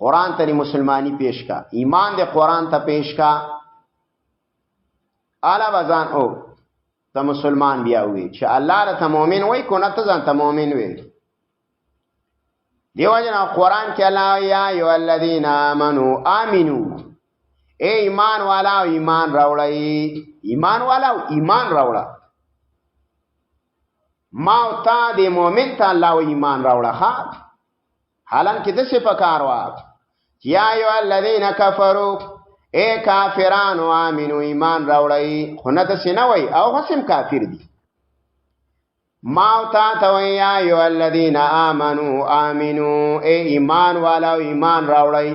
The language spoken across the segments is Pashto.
قرآن ته مسلمانی پیش کا ایمان دې قرآن ته پیش کا اعلی بزان او ته مسلمان بیا وي چې الله ته مؤمن وای کو نه ته ځان ته مؤمن وي دیو جنا قرآن کې الله یا ایو الذین آمنو آمنو اے ایمان والا ایمان راوړی ایمان والا ایمان راوړه ما او تا دې مؤمن ته الله ایمان راوړه ها حالان کې د څه پکار وا یا ایو الذین کفروا اے کافرانو آمنو ایمان راوړی خو نه د سینوي او غسم کافر دي ما او تا ته یا ایو الذین آمنو آمنو اے ایمان والا ایمان راوړی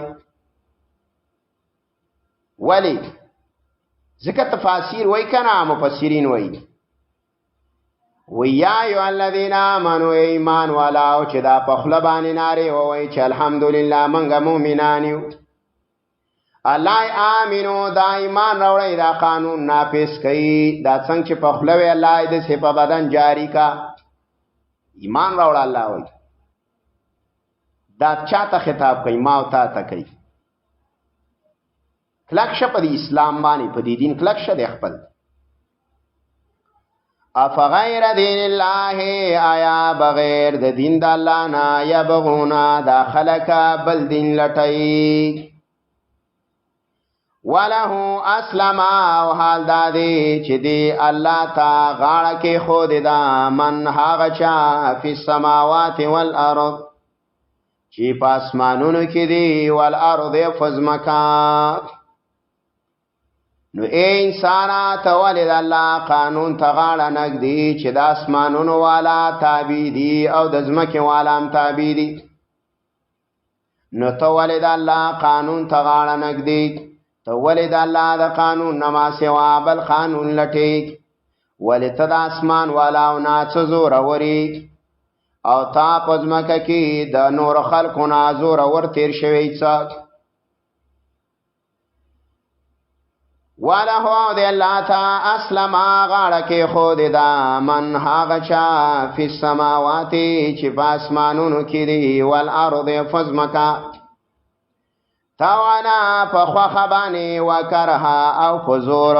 ولی ذکر تفاسیر وای کنا مفسرین وای یا ایو الذین آمنو ایمان والا او چې دا په خپل باندې ناره وای چې الحمدلله منګه مؤمنان یو الله امنو دا ایمان راوړی دا قانون نافذ کړي دا څنګه چې په خپل وی الله دې په بدن جاری کا ایمان راوړ الله وای دا چاته خطاب کوي ما او تا ته کوي کلکشه په اسلام باندې په دې دین کلکشه د خپل افغیر دین الله آیا بغیر د دین د الله نه یبغونا دا خلق بل دین لټای وله اسلم او حال دادی چې دی الله تا غاړه کې خود دا من هغه چا فی السماوات والارض چې پاسمانونو کې دی والارض فزمکا نو اے انسانا تولد الله قانون تغاړه نګدي چې د اسمانونو والا تابع دي او د ځمکې والا هم تابع دي نو تولد الله قانون تغاړه نګدي تولد الله د قانون نما سوا بل قانون لټیک ولته د اسمان والا او ناڅ زور وری او تا پزمکه کې د نور خلقو نازور ور تیر شوی څاک وله د الله تا اسلم غاړه کې خود دا من هغه چا فی السماوات چې پاسمانونو کې دی والارض فزمکا توانا په خوا خبانه وکرها او فزور